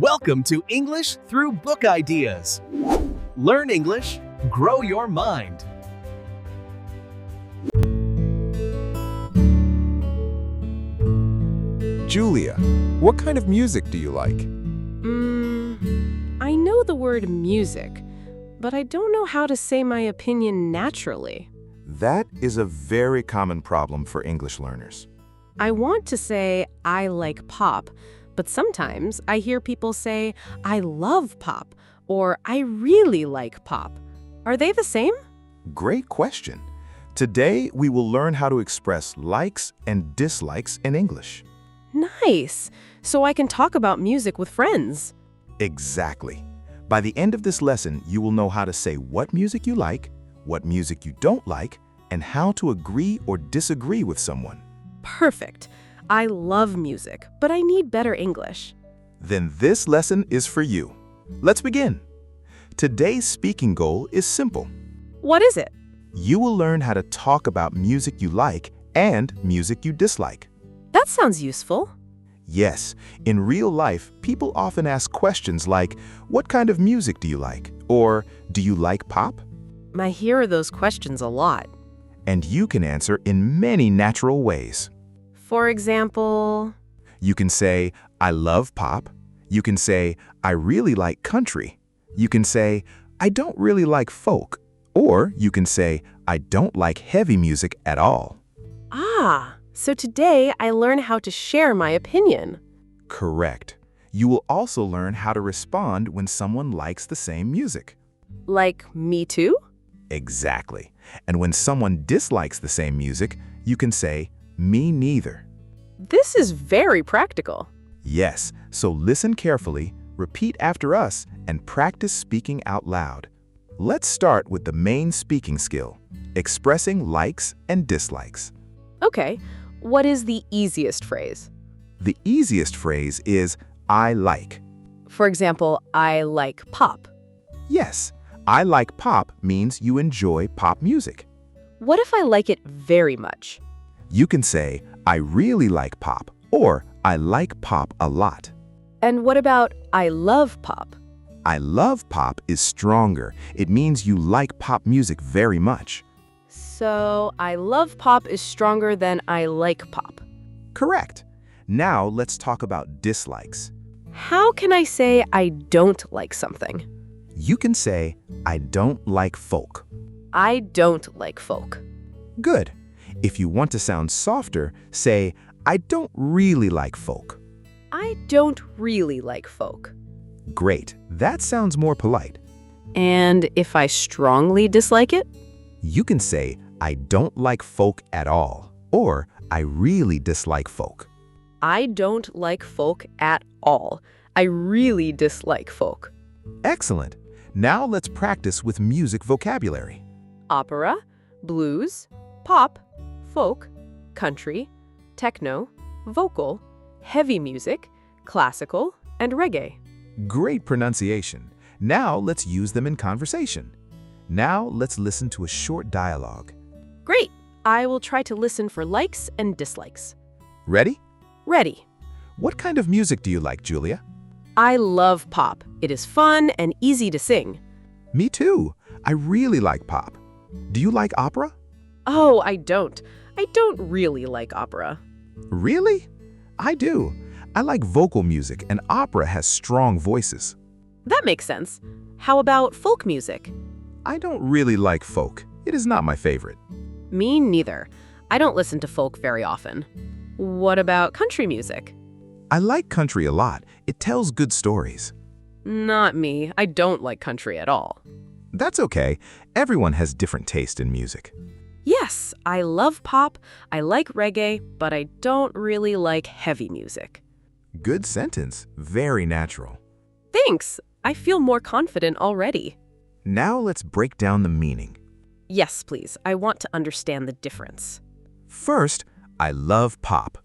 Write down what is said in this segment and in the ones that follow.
Welcome to English through Book Ideas. Learn English, grow your mind. Julia, what kind of music do you like? I know the word music, but I don't know how to say my opinion naturally. That is a very common problem for English learners. I want to say I like pop, but sometimes I hear people say I love pop or I really like pop. Are they the same? Great question. Today, we will learn how to express likes and dislikes in English. Nice! So I can talk about music with friends. Exactly. By the end of this lesson, you will know how to say what music you like, what music you don't like, and how to agree or disagree with someone. Perfect. I love music, but I need better English. Then this lesson is for you. Let's begin. Today's speaking goal is simple. What is it? You will learn how to talk about music you like and music you dislike. That sounds useful. Yes, in real life, people often ask questions like, what kind of music do you like? Or, do you like pop? I hear those questions a lot. And you can answer in many natural ways. For example, You can say, I love pop. You can say, I really like country. You can say, I don't really like folk. Or you can say, I don't like heavy music at all. so today I learn how to share my opinion. Correct. You will also learn how to respond when someone likes the same music. Like, me too? Exactly. And when someone dislikes the same music, you can say, me neither. This is very practical. Yes, so listen carefully, repeat after us, and practice speaking out loud. Let's start with the main speaking skill, expressing likes and dislikes. Okay, what is the easiest phrase? The easiest phrase is, I like. For example, I like pop. Yes, I like pop means you enjoy pop music. What if I like it very much? You can say, I really like pop, or I like pop a lot. And what about I love pop? I love pop is stronger. It means you like pop music very much. So, I love pop is stronger than I like pop. Correct. Now let's talk about dislikes. How can I say I don't like something? You can say, I don't like folk. I don't like folk. Good. If you want to sound softer, say, I don't really like folk. I don't really like folk. Great. That sounds more polite. And if I strongly dislike it? You can say, I don't like folk at all, or I really dislike folk. I don't like folk at all. I really dislike folk. Excellent. Now let's practice with music vocabulary. Opera, blues, pop, folk, country, techno, vocal, heavy music, classical, and reggae. Great pronunciation. Now let's use them in conversation. Now let's listen to a short dialogue. Great! I will try to listen for likes and dislikes. Ready? Ready. What kind of music do you like, Julia? I love pop. It is fun and easy to sing. Me too. I really like pop. Do you like opera? Oh, I don't. I don't really like opera. Really? I do. I like vocal music, and opera has strong voices. That makes sense. How about folk music? I don't really like folk. It is not my favorite. Me neither. I don't listen to folk very often. What about country music? I like country a lot. It tells good stories. Not me. I don't like country at all. That's okay. Everyone has different taste in music. Yes, I love pop, I like reggae, but I don't really like heavy music. Good sentence. Very natural. Thanks! I feel more confident already. Now let's break down the meaning. Yes, please. I want to understand the difference. First, I love pop.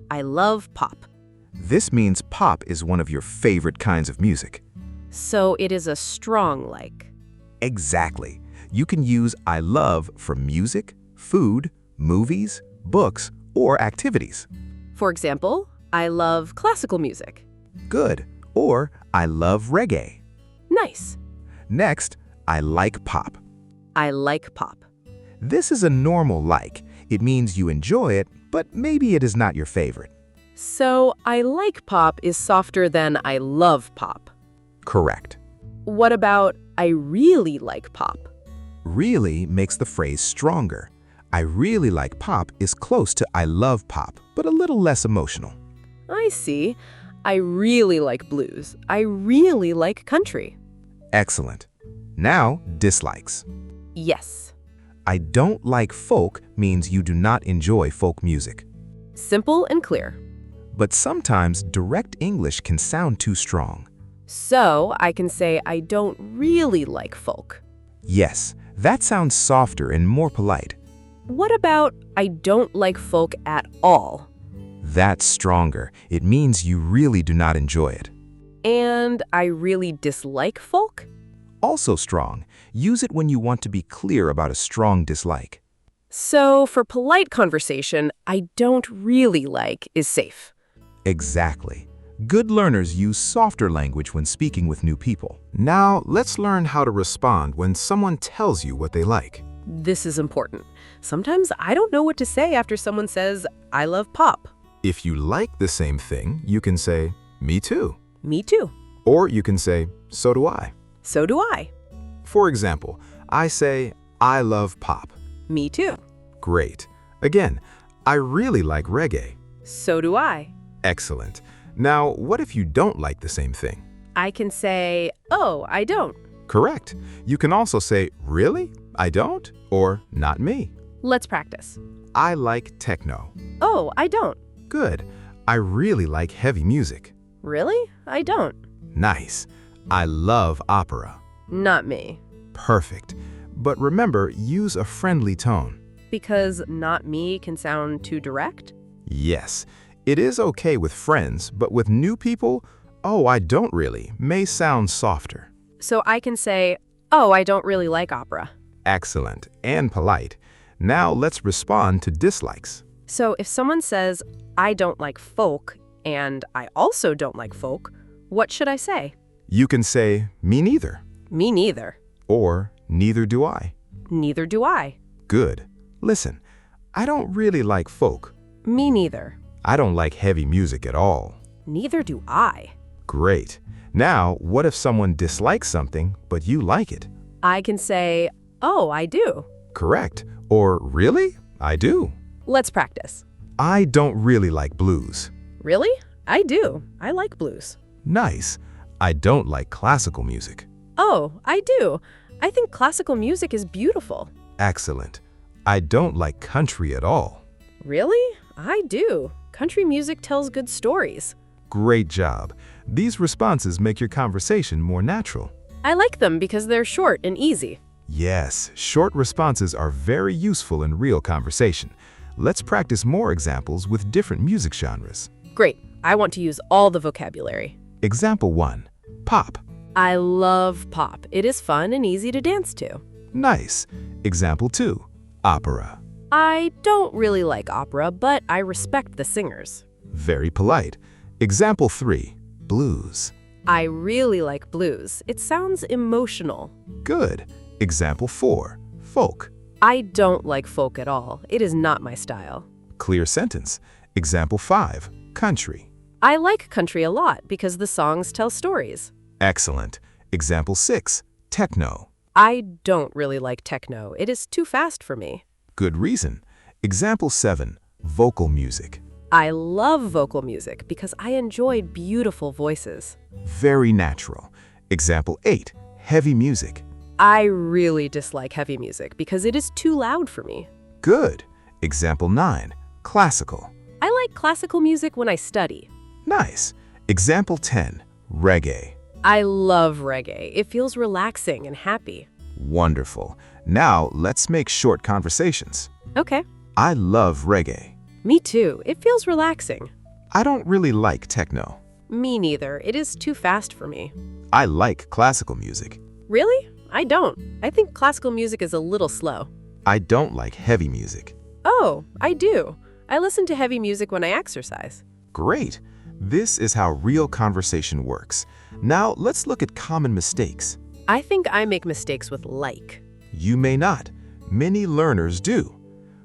I love pop. This means pop is one of your favorite kinds of music. So it is a strong like. Exactly. You can use I love for music, food, movies, books, or activities. For example, I love classical music. Good. Or, I love reggae. Nice. Next, I like pop. I like pop. This is a normal like. It means you enjoy it, but maybe it is not your favorite. So, I like pop is softer than I love pop. Correct. What about I really like pop? Really makes the phrase stronger. I really like pop is close to I love pop, but a little less emotional. I see. I really like blues. I really like country. Excellent. Now, dislikes. Yes. I don't like folk means you do not enjoy folk music. Simple and clear. But sometimes direct English can sound too strong. So, I can say I don't really like folk. Yes, that sounds softer and more polite. What about I don't like folk at all? That's stronger. It means you really do not enjoy it. And I really dislike folk? Also strong. Use it when you want to be clear about a strong dislike. So, for polite conversation, I don't really like is safe. Exactly. Good learners use softer language when speaking with new people. Now, let's learn how to respond when someone tells you what they like. This is important. Sometimes I don't know what to say after someone says, I love pop. If you like the same thing, you can say, me too. Me too. Or you can say, so do I. So do I. For example, I say, I love pop. Me too. Great. Again, I really like reggae. So do I. Excellent. Now, what if you don't like the same thing? I can say, oh, I don't. Correct. You can also say, really? I don't? Or, not me. Let's practice. I like techno. Oh, I don't. Good. I really like heavy music. Really? I don't. Nice. I love opera. Not me. Perfect. But remember, use a friendly tone. Because not me can sound too direct? Yes. It is okay with friends, but with new people, oh, I don't really, may sound softer. So I can say, oh, I don't really like opera. Excellent and polite. Now let's respond to dislikes. So if someone says, I don't like folk, and I also don't like folk, what should I say? You can say, me neither. Me neither. Or, neither do I. Neither do I. Good. Listen, I don't really like folk. Me neither. I don't like heavy music at all. Neither do I. Great. Now, what if someone dislikes something, but you like it? I can say, oh, I do. Correct. Or, really? I do. Let's practice. I don't really like blues. Really? I do. I like blues. Nice. I don't like classical music. Oh, I do. I think classical music is beautiful. Excellent. I don't like country at all. Really? I do. Country music tells good stories. Great job. These responses make your conversation more natural. I like them because they're short and easy. Yes, short responses are very useful in real conversation. Let's practice more examples with different music genres. Great. I want to use all the vocabulary. Example 1. Pop. I love pop. It is fun and easy to dance to. Nice. Example 2. Opera. I don't really like opera, but I respect the singers. Very polite. Example 3. Blues. I really like blues. It sounds emotional. Good. Example 4. Folk. I don't like folk at all. It is not my style. Clear sentence. Example 5. Country. I like country a lot because the songs tell stories. Excellent. Example 6. Techno. I don't really like techno. It is too fast for me. Good reason. Example 7. Vocal music. I love vocal music because I enjoy beautiful voices. Very natural. Example 8. Heavy music. I really dislike heavy music because it is too loud for me. Good. Example 9. Classical. I like classical music when I study. Nice. Example 10. Reggae. I love reggae. It feels relaxing and happy. Wonderful. Now let's make short conversations. Okay. I love reggae. Me too. It feels relaxing. I don't really like techno. Me neither. It is too fast for me. I like classical music. Really? I don't. I think classical music is a little slow. I don't like heavy music. Oh, I do. I listen to heavy music when I exercise. Great. This is how real conversation works. Now, let's look at common mistakes. I think I make mistakes with like. You may not. Many learners do.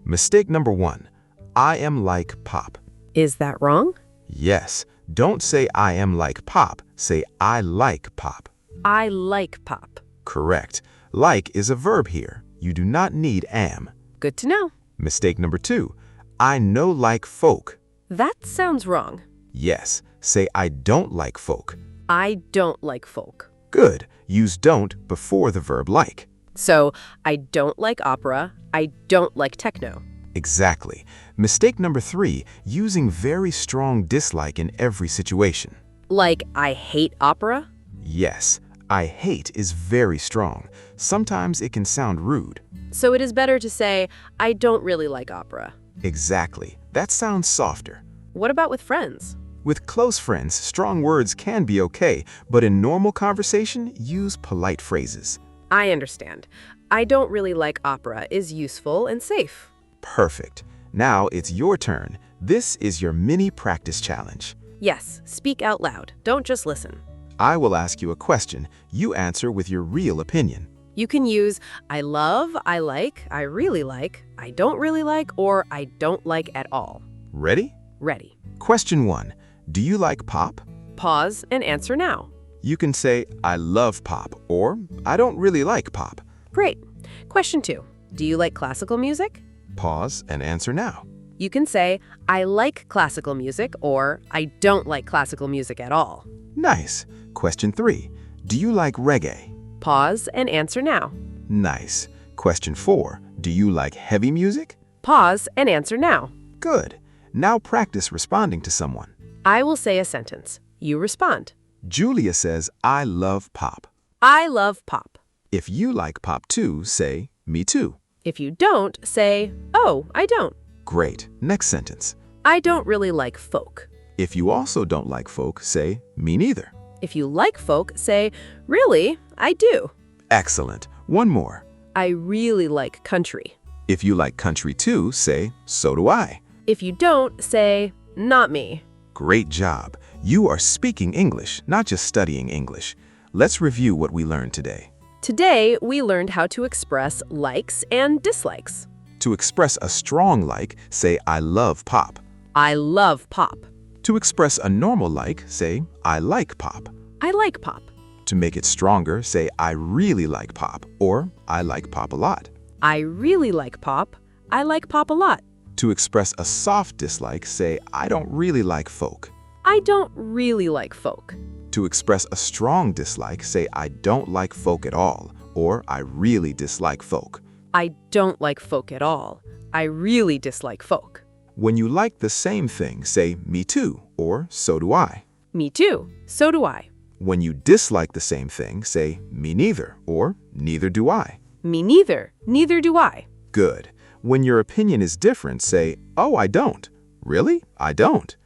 Mistake number 1. I am like pop. Is that wrong? Yes. Don't say I am like pop. Say I like pop. I like pop. Correct. Like is a verb here. You do not need am. Good to know. Mistake number 2. I know like folk. That sounds wrong. Yes. Say I don't like folk. I don't like folk. Good. Use don't before the verb like. So, I don't like opera. I don't like techno. Exactly. Mistake number 3. Using very strong dislike in every situation. Like, I hate opera? Yes. I hate is very strong. Sometimes it can sound rude. So it is better to say, I don't really like opera. Exactly. That sounds softer. What about with friends? With close friends, strong words can be okay, but in normal conversation, use polite phrases. I understand. I don't really like opera is useful and safe. Perfect. Now it's your turn. This is your mini practice challenge. Yes, speak out loud. Don't just listen. I will ask you a question. You answer with your real opinion. You can use I love, I like, I really like, I don't really like, or I don't like at all. Ready? Ready. Question 1. Do you like pop? Pause and answer now. You can say, I love pop, or I don't really like pop. Great. Question 2. Do you like classical music? Pause and answer now. You can say, I like classical music, or I don't like classical music at all. Nice. Question 3. Do you like reggae? Pause and answer now. Nice. Question 4. Do you like heavy music? Pause and answer now. Good. Now practice responding to someone. I will say a sentence. You respond. Julia says, I love pop. I love pop. If you like pop too, say, me too. If you don't, say, oh, I don't. Great. Next sentence. I don't really like folk. If you also don't like folk, say, me neither. If you like folk, say, really, I do. Excellent. One more. I really like country. If you like country too, say, so do I. If you don't, say, not me. Great job. You are speaking English, not just studying English. Let's review what we learned today. Today, we learned how to express likes and dislikes. To express a strong like, say, I love pop. I love pop. To express a normal like, say, I like pop. I like pop. To make it stronger, say, I really like pop, or I like pop a lot. I really like pop. I like pop a lot. To express a soft dislike, say, I don't really like folk. I don't really like folk. To express a strong dislike, say, I don't like folk at all, or I really dislike folk. I don't like folk at all. I really dislike folk. When you like the same thing, say, me too, or so do I. Me too. So do I. When you dislike the same thing, say, me neither, or neither do I. Me neither. Neither do I. Good. When your opinion is different, say, oh, I don't. Really? I don't.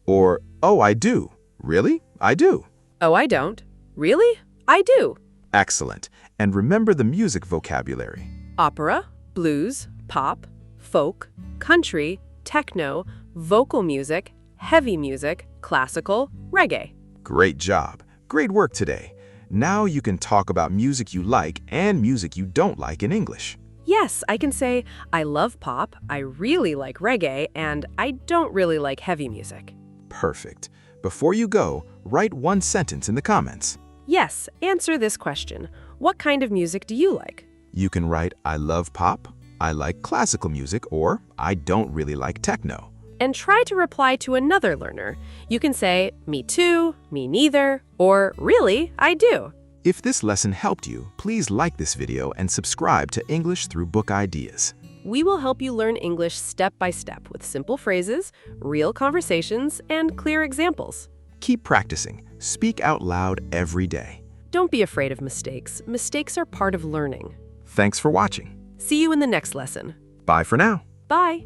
Or, oh, I do. Really? I do. Oh, I don't. Really? I do. Excellent. And remember the music vocabulary. Opera, blues, pop, folk, country, techno, vocal music, heavy music, classical, reggae. Great job. Great work today. Now you can talk about music you like and music you don't like in English. Yes, I can say, I love pop, I really like reggae, and I don't really like heavy music. Perfect. Before you go, write one sentence in the comments. Yes, answer this question. What kind of music do you like? You can write, I love pop, I like classical music, or I don't really like techno. And try to reply to another learner. You can say, me too, me neither, or really, I do. If this lesson helped you, please like this video and subscribe to English Through Book Ideas. We will help you learn English step by step with simple phrases, real conversations, and clear examples. Keep practicing. Speak out loud every day. Don't be afraid of mistakes. Mistakes are part of learning. Thanks for watching. See you in the next lesson. Bye for now. Bye.